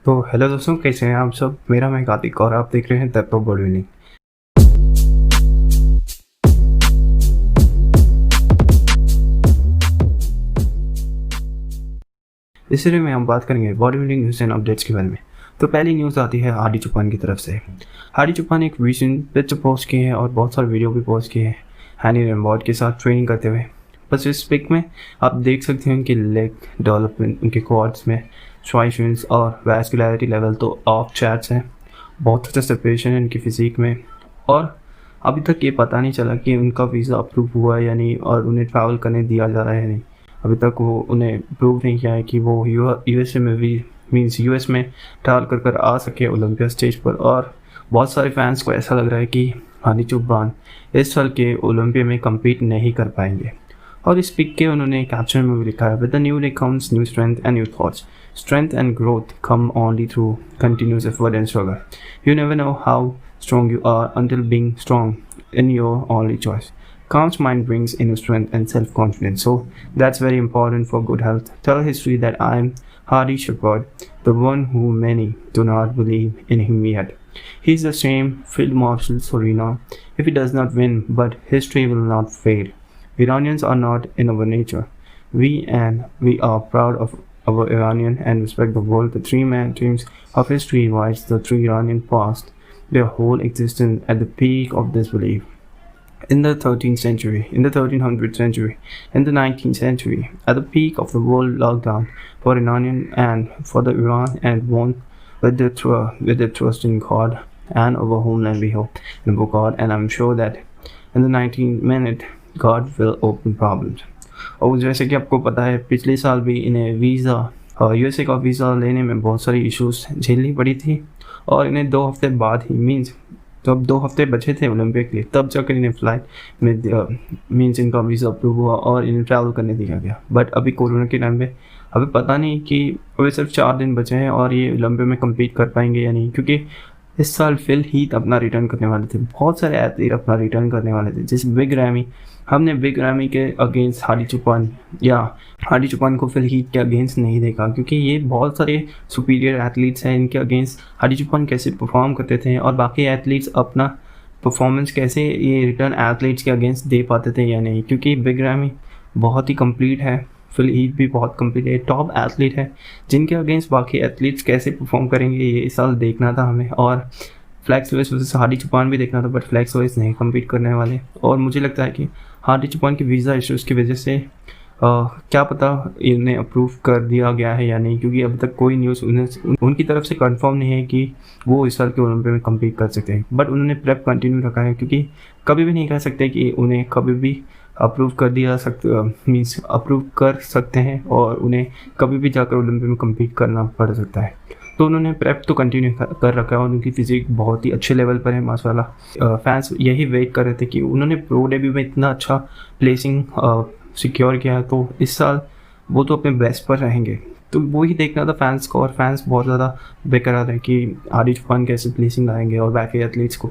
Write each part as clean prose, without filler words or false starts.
तो हेलो दोस्तों, कैसे हैं आप सब। मेरा मैं कार्तिक और आप देख रहे हैं द प्रो बॉडी बिल्डिंग। इस वीडियो में हम बात करेंगे body building news and updates के बारे में। तो पहली न्यूज़ आती है हार्डी चुपान की तरफ से। हार्डी चुपान एक रीसेंट पिक्चर पोस्ट किए हैं और बहुत सारे वीडियो भी पोस्ट किए हैं हैनी रैमबॉर्ड के साथ ट्रेनिंग करते हुए। बस इस पिक में आप देख सकते हैं उनकी लेग डेवलपमेंट, उनके क्वाड्स में ट्राइसेप्स और वैस्कुलरिटी लेवल तो ऑफ चैट्स हैं। बहुत अच्छा सेपरेशन है इनकी फिजिक में। और अभी तक ये पता नहीं चला कि उनका वीज़ा अप्रूव हुआ है या नहीं और उन्हें ट्रैवल करने दिया जा रहा है या नहीं। अभी तक वो उन्हें प्रूव नहीं किया है कि वो यूएसए में भी यूएस में ट्रैवल कर आ सके ओलंपिया स्टेज पर। और बहुत सारे फैंस को ऐसा लग रहा है कि हानी चुपान इस साल के ओलंपिया में कम्पीट नहीं कर पाएंगे। और इस पिक के उन्होंने कैप्शन में भी लिखा है, with the new day comes new strength and new thoughts, strength and growth come only through continuous effort and struggle. You never know how strong you are until being strong in your only choice. Calm mind brings inner strength and self-confidence. So that's very important for good health. Tell history that I am Hardy Shepherd, the one who many do not believe in him yet. He's the same Field Marshal Serena if he does not win, but history will not fade. Iranians are not in our nature. We are proud of our Iranian and respect the world. The three-man teams of history writes the three Iranian past their whole existence at the peak of this belief. In the 13th century, in the 1300th century, in the 19th century, at the peak of the world lockdown for Iranian and for the Iran and won with their trust in God and our homeland we hope in God, and I'm sure that in the 19th minute God will open problems. और जैसे कि आपको पता है पिछले साल भी इन्हें वीज़ा यूएसए का वीज़ा लेने में बहुत सारी इश्यूज झेलनी पड़ी थी और इन्हें 2 हफ्ते बाद ही जब 2 हफ्ते बचे थे ओलंपिक के लिए तब जाकर इन्हें फ्लाइट में इनका वीज़ा अप्रूव हुआ और इन्हें ट्रैवल करने दिया गया। बट अभी कोरोना के टाइम पे अभी पता नहीं कि अभी सिर्फ 4 दिन बचे हैं और ये ओलंपिक में कम्पीट कर पाएंगे या नहीं, क्योंकि इस साल फिल हीथ अपना रिटर्न करने वाले थे। बहुत सारे एथलीट अपना रिटर्न करने वाले थे, जैसे बिग रैमी। हमने बिग रैमी के अगेंस्ट हार्डी चुपान को फिल हीथ के अगेंस्ट नहीं देखा, क्योंकि ये बहुत सारे सुपीरियर एथलीट्स हैं। इनके अगेंस्ट हार्डी चुपान कैसे परफॉर्म करते थे और बाकी एथलीट्स अपना परफॉर्मेंस कैसे ये रिटर्न एथलीट्स के अगेंस्ट दे पाते थे या नहीं, क्योंकि बिग रैमी बहुत ही कंप्लीट है, फिल हीथ भी बहुत कंप्लीट है, टॉप एथलीट है, जिनके अगेंस्ट बाकी एथलीट्स कैसे परफॉर्म करेंगे ये इस साल देखना था हमें। और फ्लैक्स वेस वर्सेस हार्डी चुपान भी देखना था, बट फ्लैक्स वेस नहीं कम्पीट करने वाले। और मुझे लगता है कि हार्डी चुपान की वीज़ा इश्यूज़ की वजह से क्या पता इन्हें अप्रूव कर दिया गया है या नहीं, क्योंकि अब तक कोई न्यूज़ उनकी तरफ से कंफर्म नहीं है कि वो इस साल के ओलंपिक में कम्पीट कर सकते हैं। बट उन्होंने प्रेप कंटिन्यू रखा है, क्योंकि कभी भी नहीं कह सकते कि उन्हें कभी भी अप्रूव कर सकते हैं और उन्हें कभी भी जाकर ओलंपिक में कम्पीट करना पड़ सकता है। तो उन्होंने प्रेप तो कंटिन्यू कर रखा है और उनकी फिजिक बहुत ही अच्छे लेवल पर है माशाल्लाह। फैंस यही वेट कर रहे थे कि उन्होंने प्रो डेब्यू में इतना अच्छा प्लेसिंग सिक्योर किया है, तो इस साल वो तो अपने बेस्ट पर रहेंगे। तो वही देखना था फैंस को, और फैंस बहुत ज़्यादा बेकरार है कि हार्डी चुपान कैसे प्लेसिंग लाएंगे और बाकी एथलीट्स के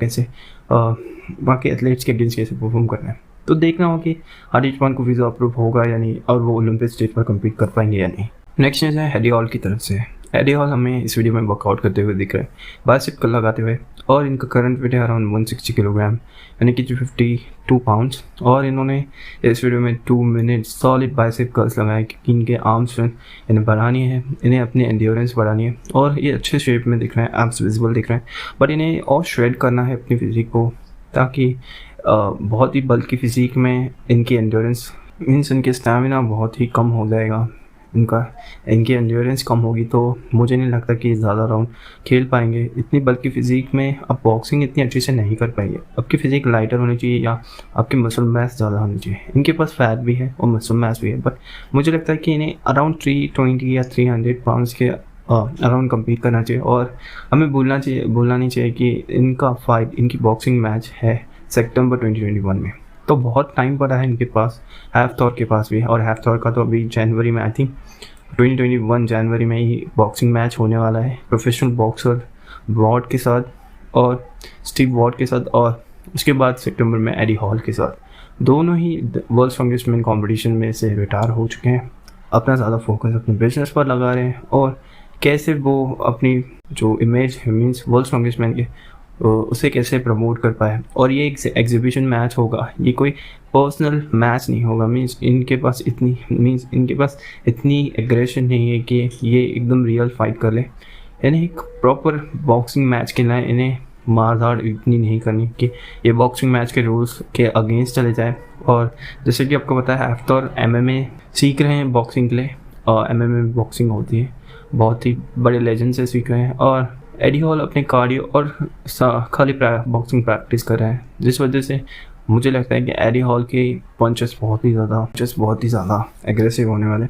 अगेंस्ट कैसे परफॉर्म करना है। तो देखना हो कि हार्डी चुपान को वीज़ा अप्रूव होगा या नहीं और वो ओलंपिक स्टेज पर कम्पीट कर पाएंगे या नहीं। नेक्स्ट न्यूज़ है हेडी हॉल की तरफ से। हेडी हॉल हमें इस वीडियो में वर्कआउट करते हुए दिख रहे हैं, बाइसेप कर्ल लगाते हुए, और इनका करंट वेट है अराउंड 160 किलोग्राम यानी कि 52 पाउंड्स। और इन्होंने इस वीडियो में 2 मिनट सॉलिड बाइसेप कर्ल्स लगाए, क्योंकि इनके आर्म स्ट्रेंथ इन्हें बढ़ानी है, इन्हें अपनी एंड्योरेंस बढ़ानी है। और ये अच्छे शेप में दिख रहे हैं, एब्स विजिबल दिख रहे हैं, बट इन्हें और श्रेड करना है अपनी फिजिक को, ताकि बहुत ही बल्कि फिजिक में इनकी एंड्योरेंस मीन्स इनके स्टैमिना बहुत ही कम हो जाएगा। इनकी एंड्योरेंस कम होगी तो मुझे नहीं लगता कि ज़्यादा राउंड खेल पाएंगे। इतनी बल्कि फिजिक में अब बॉक्सिंग इतनी अच्छे से नहीं कर पाएंगे। आपकी फिजिक लाइटर होनी चाहिए या आपकी मसल मास ज़्यादा होनी चाहिए। इनके पास फैट भी है और मसल मास भी है, बट मुझे लगता है कि इन्हें अराउंड 320 या 300 पाउंड्स के अराउंड कम्पीट करना चाहिए। और हमें भूलना नहीं चाहिए कि इनकी बॉक्सिंग मैच है सितंबर 2021 में, तो बहुत टाइम पड़ा है इनके पास। हैफ्थॉर के पास भी, और हैफ्थॉर का तो अभी जनवरी में, आई थिंक 2021 जनवरी में ही बॉक्सिंग मैच होने वाला है प्रोफेशनल बॉक्सर वॉर्ड के साथ और स्टीव वॉर्ड के साथ, और उसके बाद सितंबर में एडी हॉल के साथ। दोनों ही वर्ल्ड स्ट्रॉन्गेस्ट मैन कॉम्पिटिशन में से रिटायर हो चुके हैं, अपना ज़्यादा फोकस अपने बिजनेस पर लगा रहे हैं और कैसे वो अपनी जो इमेज है मीन्स वर्ल्ड स्ट्रॉन्गेस्ट मैन के उसे कैसे प्रमोट कर पाए। और ये एक एग्जीबिशन मैच होगा, ये कोई पर्सनल मैच नहीं होगा। मीन्स इनके पास इतनी एग्रेशन नहीं है कि ये एकदम रियल फाइट कर ले। इन्हें एक प्रॉपर बॉक्सिंग मैच के लिए इन्हें मारधाड़ इतनी नहीं करनी कि ये बॉक्सिंग मैच के रूल्स के अगेंस्ट चले जाए। और जैसे कि आपको पता है हफ्तर MMA सीख रहे हैं बॉक्सिंग के लिए, और MMA में बॉक्सिंग होती है, बहुत ही बड़े लेजेंड से सीख रहे हैं। और एडी हॉल अपने कार्डियो और खाली बॉक्सिंग प्रैक्टिस कर रहे हैं, जिस वजह से मुझे लगता है कि एडी हॉल के पंचेस बहुत ही ज़्यादा एग्रेसिव होने वाले।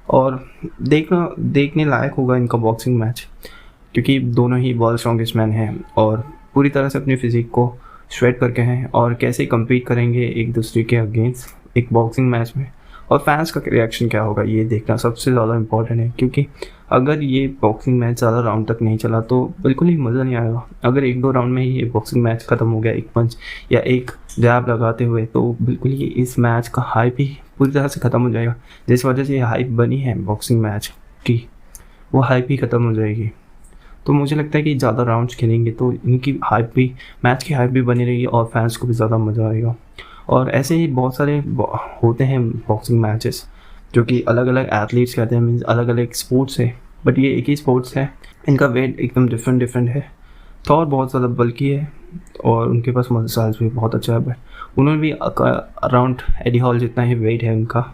और देखने लायक होगा इनका बॉक्सिंग मैच, क्योंकि दोनों ही वर्ल्ड स्ट्रॉन्गेस्ट मैन हैं और पूरी तरह से अपनी फिजिक को श्रेड करके हैं, और कैसे कम्पीट करेंगे एक दूसरे के अगेंस्ट एक बॉक्सिंग मैच में। और फैंस का रिएक्शन क्या होगा ये देखना सबसे ज़्यादा इम्पॉर्टेंट है, क्योंकि अगर ये बॉक्सिंग मैच ज़्यादा राउंड तक नहीं चला तो बिल्कुल ही मज़ा नहीं आएगा। अगर 1-2 राउंड में ही ये बॉक्सिंग मैच ख़त्म हो गया एक पंच या एक जैब लगाते हुए, तो बिल्कुल ही इस मैच का हाइप ही पूरी तरह से ख़त्म हो जाएगा। जिस वजह से ये हाइप बनी है बॉक्सिंग मैच की, वो हाइप ही ख़त्म हो जाएगी। तो मुझे लगता है कि ज़्यादा राउंड्स खेलेंगे तो इनकी हाइप भी, मैच की हाइप भी बनी रहेगी और फैंस को भी ज़्यादा मज़ा आएगा। और ऐसे ही बहुत सारे होते हैं बॉक्सिंग मैचेस जो कि अलग अलग एथलीट्स कहते हैं, मीन्स अलग अलग स्पोर्ट्स है, बट ये एक ही स्पोर्ट्स है। इनका वेट एकदम डिफरेंट है। थॉर बहुत ज़्यादा बल्कि है और उनके पास मसल्स भी बहुत अच्छा है, बट उन्होंने भी अराउंड एडी हॉल जितना ही वेट है उनका,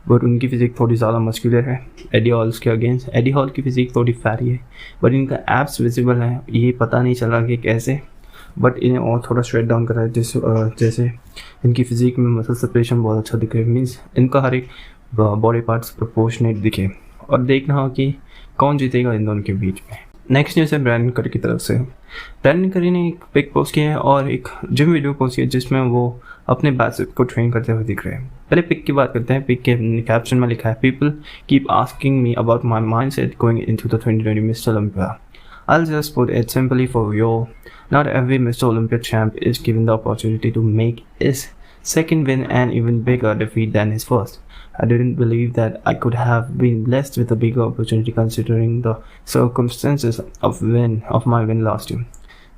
बट उनकी फिजिक थोड़ी ज़्यादा मस्कुलर है एडी हॉल्स के अगेंस्ट। एडी हॉल की फिजिक थोड़ी फैरी है, बट इनका एब्स विजिबल है, ये पता नहीं चला कि कैसे, बट इन्हें और थोड़ा स्ट्रेट डाउन करा है। जैसे इनकी फिजिक में मसल सेपरेशन बहुत अच्छा दिखे, मीन्स इनका हर एक बॉडी पार्ट्स प्रोपोर्शनेट दिखे। और देखना हो कि कौन जीतेगा इन दोनों के बीच में। नेक्स्ट न्यूज़ है ब्रैंडन करी की तरफ से। ब्रैंडन करी ने एक पिक पोस्ट किया है और एक जिम वीडियो पोस्ट किया जिसमें वो अपने बाइसेप्स को ट्रेन करते हुए दिख रहे हैं। पहले पिक की बात करते हैं। पिक के कैप्शन में लिखा है, people keep asking me about my mindset going into the 2020 mister Olympia. I'll just put it simply for you. Not every Mr. Olympia champ is given the opportunity to make his second win an even bigger defeat than his first. I didn't believe that I could have been blessed with a bigger opportunity considering the circumstances of my win last year.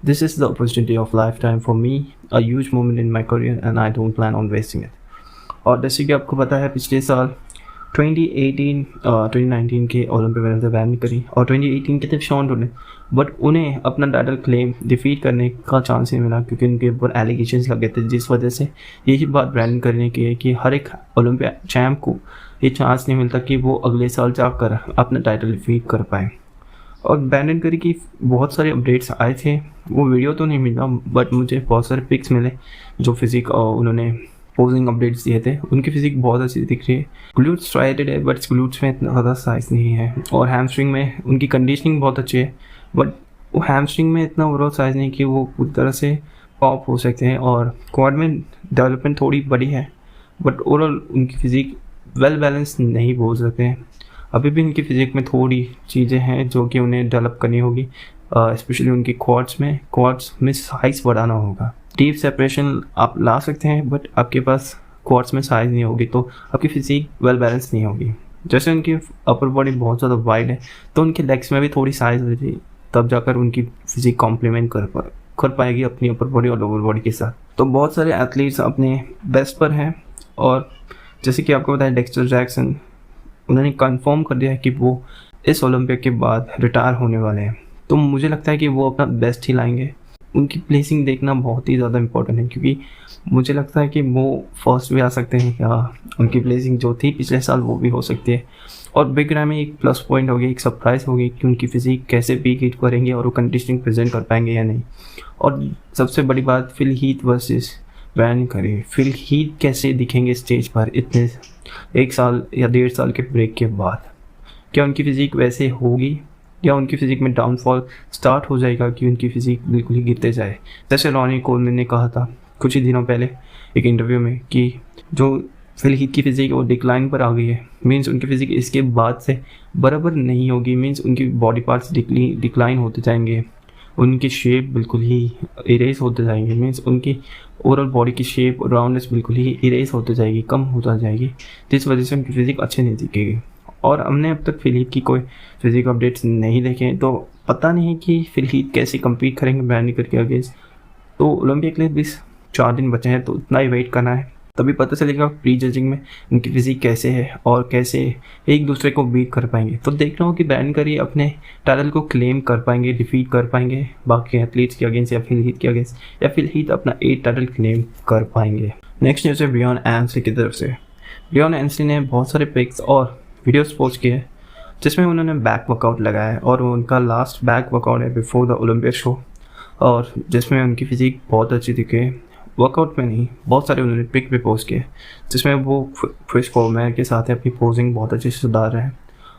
This is the opportunity of lifetime for me, a huge moment in my career, and I don't plan on wasting it. और जैसे कि आपको पता है पिछले साल 2019 के Olympic winner थे ब्रैंडन करी, और 2018 के थे शॉन टोने, बट उन्हें अपना टाइटल क्लेम डिफीट करने का चांस नहीं मिला क्योंकि उनके ऊपर एलिगेशंस लगे थे, जिस वजह से यही बात ब्रैंडन करी ने की है कि हर एक ओलंपिया चैम्प को ये चांस नहीं मिलता कि वो अगले साल जाकर अपना टाइटल डिफीट कर पाए। और ब्रैंडन करी की बहुत सारे अपडेट्स आए थे, वो वीडियो तो नहीं मिला बट मुझे बहुत सारे पिक्स मिले जो फिजिक उन्होंने पोजिंग अपडेट्स दिए थे। उनकी फिजिक बहुत अच्छी दिख रही है, ग्लूट्स स्ट्राइटेड है बट ग्लूट्स में इतना ज़्यादा साइज नहीं है, और हैमस्ट्रिंग में उनकी कंडीशनिंग बहुत अच्छी है, बट वो हैमस्ट्रिंग में इतना ओवरऑल साइज नहीं कि वो पूरी तरह से पॉप हो सकते हैं। और क्वाड में डेवलपमेंट थोड़ी बड़ी है, बट ओवरऑल उनकी फिजिक वेल बैलेंस नहीं बोल सकते हैं। अभी भी उनकी फिजिक में थोड़ी चीज़ें हैं जो कि उन्हें डेवलप करनी होगी, स्पेशली उनकी क्वाड्स में साइज बढ़ाना होगा। डीप सेपरेशन आप ला सकते हैं बट आपके पास क्वाड्स में साइज नहीं होगी तो आपकी फिजिक वेल बैलेंस नहीं होगी। जैसे उनकी अपर बॉडी बहुत ज़्यादा वाइड है तो उनके लेग्स में भी थोड़ी साइज होगी, तब जाकर उनकी फिजिक कॉम्प्लीमेंट कर पाएगी अपनी अपर बॉडी और लोअर बॉडी के साथ। तो बहुत सारे एथलीट्स अपने बेस्ट पर हैं, और जैसे कि आपको पता है डेक्स्टर जैक्सन, उन्होंने कंफर्म कर दिया है कि वो इस ओलंपिक के बाद रिटायर होने वाले हैं। तो मुझे लगता है कि वो अपना बेस्ट ही लाएंगे। उनकी प्लेसिंग देखना बहुत ही ज़्यादा इम्पोर्टेंट है, क्योंकि मुझे लगता है कि वो फर्स्ट भी आ सकते हैं या उनकी प्लेसिंग जो थी पिछले साल वो भी हो सकती है। और बिग रैम में एक प्लस पॉइंट होगी, एक सरप्राइज़ होगी कि उनकी फिजिक कैसे पीक हिट करेंगे और वो कंडीशनिंग प्रेजेंट कर पाएंगे या नहीं। और सबसे बड़ी बात, फिल हीथ वर्सेस ब्रैंडन करी। फिल हीथ कैसे दिखेंगे स्टेज पर इतने 1 साल या 1.5 साल के ब्रेक के बाद? क्या उनकी फिजिक वैसे होगी या उनकी फिजिक में डाउनफॉल स्टार्ट हो जाएगा कि उनकी फिजिक बिल्कुल ही गिरते जाए? जैसे रॉनी कोलमैन ने कहा था कुछ ही दिनों पहले एक इंटरव्यू में कि जो फिल हीथ की फिजिक वो डिक्लाइन पर आ गई है, मीन्स उनकी फिजिक इसके बाद से बराबर नहीं होगी, मीन्स उनकी बॉडी पार्ट्स डिक्लाइन होते जाएंगे, उनकी शेप बिल्कुल ही इरेज होते जाएंगे, मीन्स उनकी ओवरऑल बॉडी की शेप राउंडनेस बिल्कुल ही इरेज होते जाएगी, कम होता जाएगी, जिस वजह से उनकी फिजिक अच्छी नहीं दिखेगी। और हमने अब तक फिलहीट की कोई फिजिक अपडेट्स नहीं देखे, तो पता नहीं कि फिलहीट कैसे कम्पीट करेंगे ब्रांडिकर के अगेंस्ट। तो ओलंपिया के लिए 4 दिन बचे हैं, तो उतना ही वेट करना है, तभी पता चलेगा प्री जजिंग में इनकी फिजिक कैसे है और कैसे एक दूसरे को बीट कर पाएंगे। तो देख रहा हूँ कि ब्रांडिकर ही अपने टाइटल को क्लेम कर पाएंगे, डिफीट कर पाएंगे बाकी एथलीट्स के अगेंस्ट या फिलहीट के अगेंस्ट, या फिलहीट अपना 8 टाइटल क्लेम कर पाएंगे। नेक्स्ट न्यूज़ है ब्रियन एंसली की तरफ से। ब्रियन एंसली ने बहुत सारे पिक्स और वीडियोस पोस्ट किए हैं जिसमें उन्होंने बैक वर्कआउट लगाया है, और उनका लास्ट बैक वर्कआउट है बिफोर द ओलंपिया शो, और जिसमें उनकी फिजिक बहुत अच्छी दिखे। वर्कआउट में नहीं, बहुत सारे उन्होंने पिक भी पोस्ट किए जिसमें वो क्रिस कोलमैन के साथ अपनी पोजिंग बहुत अच्छे से सुधार रहे हैं,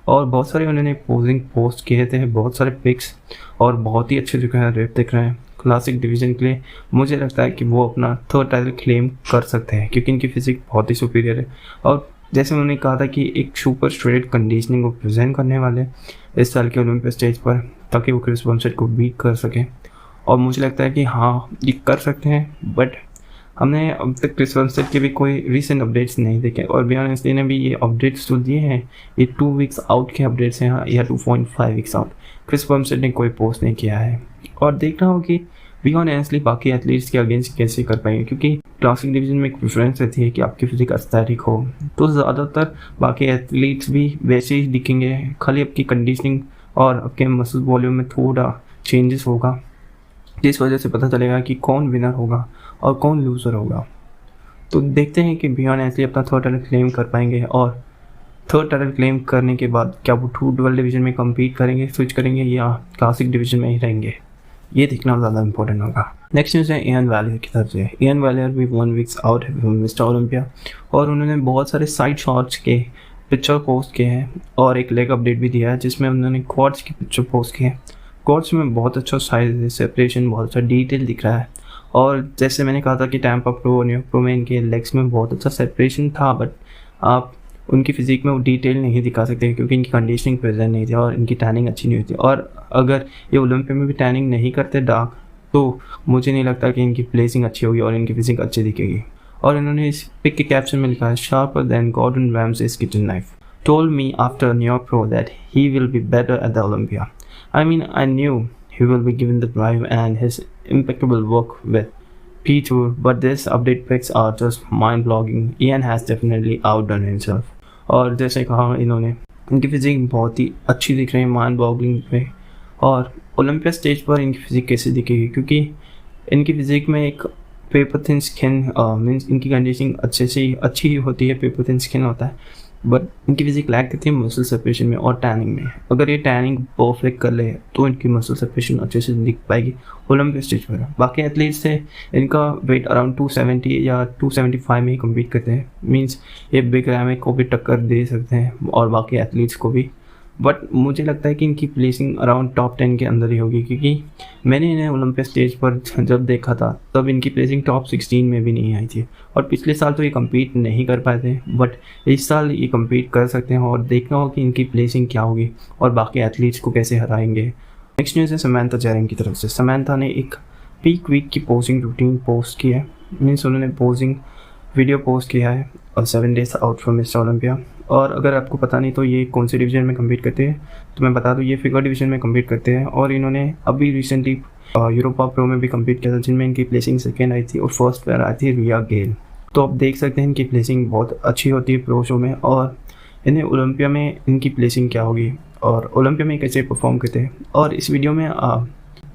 और बहुत सारे उन्होंने पोजिंग पोस्ट किए थे, बहुत सारे पिक्स, और बहुत ही अच्छे दिख रहे हैं, रेप दिख रहे हैं। क्लासिक डिवीज़न के लिए मुझे लगता है कि वो अपना 3rd टाइटल क्लेम कर सकते हैं क्योंकि इनकी फिजिक बहुत ही सुपीरियर है, और जैसे उन्होंने कहा था कि एक सुपर स्ट्रेट कंडीशनिंग को प्रेजेंट करने वाले इस साल के ओलंपिक स्टेज पर, ताकि वो क्रिस बमसेट को बीट कर सकें। और मुझे लगता है कि हाँ, ये कर सकते हैं, बट हमने अब तक क्रिस बमसेट के भी कोई रीसेंट अपडेट्स नहीं देखे, और ब्रियन एंसली ने भी ये अपडेट्स जो दिए हैं ये 2 वीक्स आउट के अपडेट्स हैं या 2.5 वीक्स आउट। क्रिस बमसेट ने कोई पोस्ट नहीं किया है, और देख रहा हूँ कि ब्रियन एंसली बाकी एथलीट्स के अगेंस्ट कैसे कर पाएंगे, क्योंकि क्लासिक डिवीजन में एक प्रेफरेंस रहती है कि आपकी फिजिक एस्थेटिक हो, तो ज़्यादातर बाकी एथलीट्स भी वैसे ही दिखेंगे, खाली आपकी कंडीशनिंग और आपके मसल वॉल्यूम में थोड़ा चेंजेस होगा, जिस वजह से पता चलेगा कि कौन विनर होगा और कौन लूज़र होगा। तो देखते हैं कि ब्रियन एंसली अपना 3rd टाइटल क्लेम कर पाएंगे, और 3rd टाइटल क्लेम करने के बाद क्या वो 2 डबल डिवीजन में कम्पीट करेंगे, स्विच करेंगे, या क्लासिक डिवीजन में ही रहेंगे, ये देखना ज़्यादा इंपॉर्टेंट होगा। नेक्स्ट न्यूज़ है इयान वैलियर की तरफ से। इयान वैलियर भी 1 वीक्स आउट है मिस्टर ओलंपिया, और उन्होंने बहुत सारे साइड शॉट्स के पिक्चर पोस्ट किए हैं और एक लेग अपडेट भी दिया है जिसमें उन्होंने क्वाड्स की पिक्चर पोस्ट किए हैं। क्वाड्स में बहुत अच्छा साइज है, सेपरेशन बहुत अच्छा डिटेल दिख रहा है, और जैसे मैंने कहा था कि टैम्पा प्रो और न्यूयॉर्क प्रो में इनके लेग्स में बहुत अच्छा सेपरेशन था, बट आप उनकी फिजिक में वो डिटेल नहीं दिखा सकते क्योंकि इनकी कंडीशनिंग प्रेजेंट नहीं थी और इनकी टैनिंग अच्छी नहीं हुई थी। और अगर ये ओलंपिया में भी टैनिंग नहीं करते डार्क, तो मुझे नहीं लगता कि इनकी प्लेसिंग अच्छी होगी और इनकी फिजिक अच्छी दिखेगी। और इन्होंने इस पिक के कैप्शन में लिखा है, sharper than Gordon Ramsay's kitchen knife told me after New York pro that he will be better at the Olympia. I mean I knew he will be given the drive and his impeccable work with P Tour, but this update pics are just mind-blogging. Ian has definitely outdone himself. और जैसे कहा इन्होंने, इनकी physique बहुत ही अच्छी दिख रही है माइंड बॉगलिंग पे, और ओलंपिया स्टेज पर इनकी फिजिक कैसे दिखेगी, क्योंकि इनकी फिजिक में एक पेपर थिन स्किन मीन्स इनकी कंडीशनिंग अच्छी ही होती है, पेपर थिन स्किन होता है, बट इनकी फिजिक लैक करती है मसल सेपरेशन में और टैनिंग में। अगर ये टैनिंग परफेक्ट कर ले तो इनकी मसल सेपरेशन अच्छे से दिख पाएगी ओलंपिक स्टेज पर। बाकी एथलीट्स से इनका वेट अराउंड 270 या 275 में ही कम्पीट करते हैं, मीन्स ये बिग रैम को भी टक्कर दे सकते हैं और बाकी एथलीट्स को भी, बट मुझे लगता है कि इनकी प्लेसिंग अराउंड टॉप 10 के अंदर ही होगी, क्योंकि मैंने इन्हें ओलंपिया स्टेज पर जब देखा था तब इनकी प्लेसिंग टॉप 16 में भी नहीं आई थी, और पिछले साल तो ये कम्पीट नहीं कर पाए थे, बट इस साल ये कम्पीट कर सकते हैं और देखना होगा कि इनकी प्लेसिंग क्या होगी और बाकी एथलीट्स को कैसे हराएंगे। नेक्स्ट न्यूज़ है समांथा जेरिंग की तरफ से। समांथा ने एक पीक वीक की पोजिंग रूटीन पोस्ट की है, मीन्स उन्होंने पोजिंग वीडियो पोस्ट किया है और 7 days out from mister Olympia. और अगर आपको पता नहीं तो ये कौन से डिवीज़न में कम्पीट करते हैं, तो मैं बता दूँ ये फिगर डिवीज़न में कम्पीट करते हैं, और इन्होंने अभी रिसेंटली यूरोपा प्रो में भी कम्पीट किया था जिनमें इनकी प्लेसिंग सेकेंड आई थी और फर्स्ट प्लेयर आई थी रिया गेल। तो आप देख सकते हैं इनकी प्लेसिंग बहुत अच्छी होती है प्रो शो में, और इन्हें ओलंपिया में इनकी प्लेसिंग क्या होगी और ओलंपिया में कैसे परफॉर्म करते हैं। और इस वीडियो में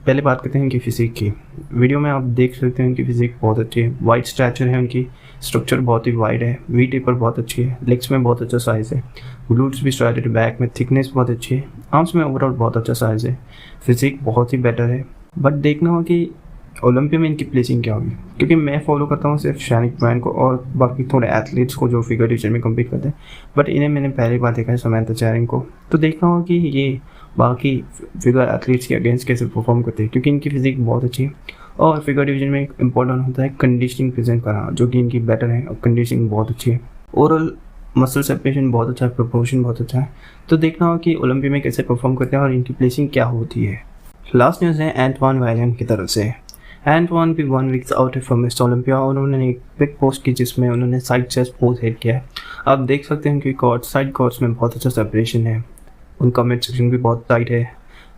पहले बात करते हैं इनकी फिजिक की। वीडियो में आप देख सकते हैं इनकी फिजिक बहुत अच्छी है, वाइड स्ट्रैचर है, उनकी स्ट्रक्चर बहुत ही वाइड है, वी टेपर बहुत अच्छी है, लेग्स में बहुत अच्छा साइज़ है, ग्लूट्स भी स्ट्राइटेड, बैक में थिकनेस बहुत अच्छी है, आर्म्स में ओवरऑल बहुत अच्छा साइज़ है, फिजिक बहुत ही बेटर है। बट देखना हो कि ओलंपिया में इनकी प्लेसिंग क्या होगी, क्योंकि मैं फॉलो करता हूँ सिर्फ शैनिक ब्रायन को और बाकी थोड़े एथलीट्स को जो फिगर डिवीजन में कम्पीट करते हैं, बट इन्हें मैंने पहली बार देखा है समांथा जेरिंग को। तो देखना होगा कि ये बाकी फिगर एथलीट्स के अगेंस्ट कैसे परफॉर्म करते हैं, क्योंकि इनकी फिजिक बहुत अच्छी है और फिगर डिवीजन में एक इंपॉर्टेंट होता है कंडीशनिंग प्रेजेंट करना, जो कि इनकी बेटर है और कंडीशनिंग बहुत अच्छी है, ओवरऑल मसल सेपरेशन बहुत अच्छा है, प्रोपोर्शन बहुत अच्छा है। तो देखना होगा कि ओलंपिया में कैसे परफॉर्म करते हैं और इनकी प्लेसिंग क्या होती है। लास्ट न्यूज़ है एंटवान वायलिन की तरफ से। एंटवान भी 1 वीक आउट है फ्रॉम मिस्टर ओलंपिया और उन्होंने एक बिग पोस्ट की जिसमें उन्होंने साइड चेस्ट पोज हिट किया है। आप देख सकते हैं उनकी कॉर्ड साइड कॉर्ड्स में बहुत अच्छा सेपरेशन है, उनका मिड सेक्शन भी बहुत टाइट है,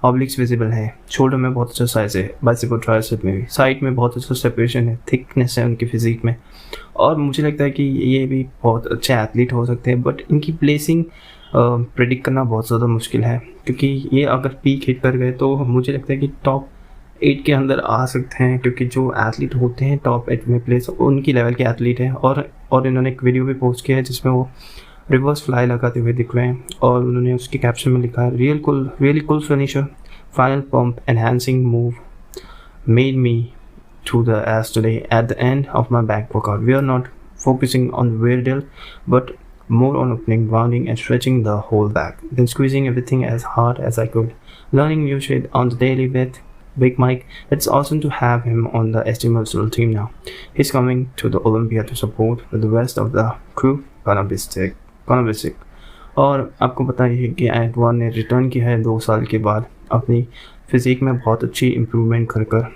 ऑब्लिक्स विजिबल है, शोल्डर में बहुत अच्छा साइज है, बाइसेप और ट्राइसेप में भी, साइड में बहुत अच्छा सेपरेशन है, थिकनेस है उनकी फिजिक में। और मुझे लगता है कि ये भी बहुत अच्छे एथलीट हो सकते हैं, बट इनकी प्लेसिंग प्रेडिक्ट करना बहुत ज़्यादा मुश्किल है, क्योंकि ये अगर पीक हिट कर गए तो मुझे लगता है कि टॉप 8 के अंदर आ सकते हैं, क्योंकि जो एथलीट होते हैं टॉप 8 में प्लेस उनकी लेवल के एथलीट हैं। और इन्होंने एक वीडियो भी पोस्ट किया है जिसमें वो रिवर्स फ्लाई लगाते हुए दिख रहे हैं और उन्होंने उसके कैप्शन में लिखा है रियली कुल finisher, final pump enhancing move made me to the ass today at the end of my back workout. We are not focusing on the rear delt, but more on opening, rounding and stretching the whole back, then squeezing everything as hard as I could. Learning new shit on the daily with Big Mike. It's awesome to have him on the ST Muscle team now. He's coming to the Olympia to support with the rest of the crew. Gonna be sick. और आपको बताइए कि एंटवान ने return किया है 2 साल के बाद अपनी फिजिक में बहुत अच्छी इम्प्रूवमेंट कर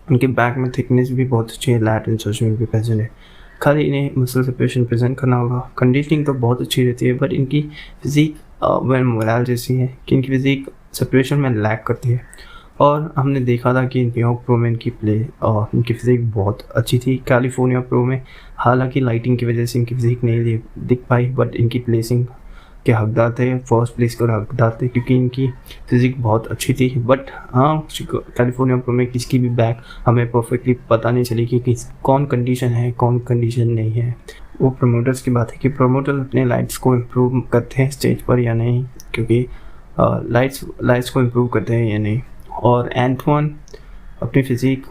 उनके बैक में थिकनेस भी बहुत अच्छी है, लैट इंसर्शन भी प्रेजेंट है। खाली इन्हें मसल सेपरेशन प्रेजेंट करना होगा। कंडीशनिंग तो बहुत अच्छी रहती है, बट इनकी फिजिक वेल मोरल जैसी है कि इनकी फिजिक सेपरेशन में लैक करती है। और हमने देखा था कि न्यूयॉर्क प्रो में इनकी इनकी फिजिक बहुत अच्छी थी। कैलिफोर्निया प्रो में हालांकि लाइटिंग की वजह से इनकी फिजिक नहीं दिख पाई, बट इनकी प्लेसिंग के हकदार थे, फर्स्ट प्लेस के हकदार थे, क्योंकि इनकी फिजिक बहुत अच्छी थी। बट हाँ, कैलिफोर्निया प्रो में किसकी भी बैक हमें परफेक्टली पता नहीं चली कि कौन कंडीशन है कौन कंडीशन नहीं है। वो प्रमोटर्स की बात है कि प्रमोटर अपने लाइट्स को इम्प्रूव करते हैं स्टेज पर या नहीं, क्योंकि लाइट्स को इम्प्रूव करते हैं या नहीं। और एंटवान की फ़िज़िक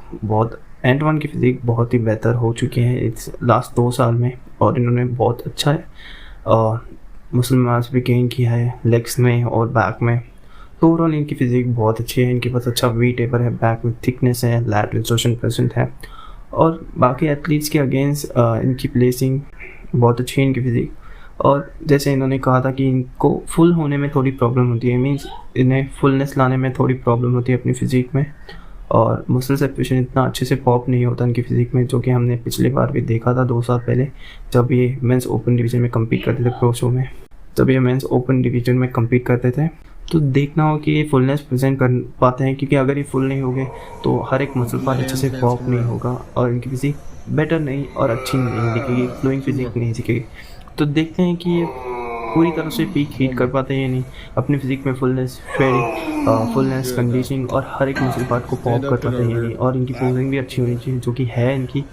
बहुत ही बेहतर हो चुकी है इस लास्ट 2 साल में, और इन्होंने बहुत अच्छा है मसल मास भी गेन किया है लेग्स में और बैक में। तो ओवरऑल इनकी फ़िज़िक बहुत अच्छी है, इनके पास अच्छा वी टेपर है, बैक में थिकनेस है, लैट इंसर्शन प्रेजेंट है। और बाकी एथलीट्स के अगेंस्ट इनकी प्लेसिंग बहुत अच्छी है इनकी फ़िज़िक। और जैसे इन्होंने कहा था कि इनको फुल होने में थोड़ी प्रॉब्लम होती है, मींस इन्हें फुलनेस लाने में थोड़ी प्रॉब्लम होती है अपनी फ़िज़िक में, और मसल सेपरेशन इतना अच्छे से पॉप नहीं होता इनकी फ़िज़िक में, जो कि हमने पिछली बार भी देखा था 2 साल पहले जब ये मेंस ओपन डिवीज़न में कम्पीट करते थे प्रो शो में। जब ये मेंस ओपन डिवीज़न में कम्पीट करते थे तो देखना हो कि ये फुलनेस प्रेजेंट कर पाते हैं, क्योंकि अगर ये फुल नहीं होंगे तो हर एक मसल पार्ट अच्छे से पॉप नहीं होगा और इनकी फ़िज़िक बेटर नहीं और अच्छी नहीं दिखेगी, फ्लोइंग फिजिक नहीं दिखेगी। तो देखते हैं कि ये पूरी तरह से पीक हीट कर पाते हैं या नहीं, अपनी फिजिक में फुलनेस कंडीशनिंग और हर एक मसल पार्ट को पॉप कर पाते हैं या नहीं। और इनकी पोजिंग भी अच्छी होनी चाहिए, जो कि है इनकी,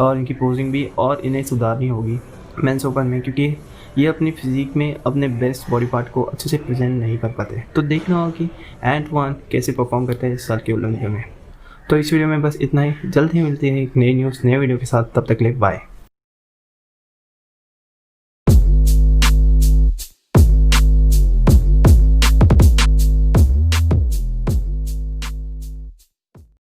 और इनकी पोजिंग भी और इन्हें सुधारनी होगी मेंस ओपन में, क्योंकि ये अपनी फिजिक में अपने बेस्ट बॉडी पार्ट को अच्छे से प्रेजेंट नहीं कर पाते। तो देखना होगा कि एंटवान कैसे परफॉर्म करते हैं इस साल के ओलंपिया में। तो इस वीडियो में बस इतना ही, जल्द ही मिलती है एक नई न्यूज़ नए वीडियो के साथ, तब तक के लिए बाय।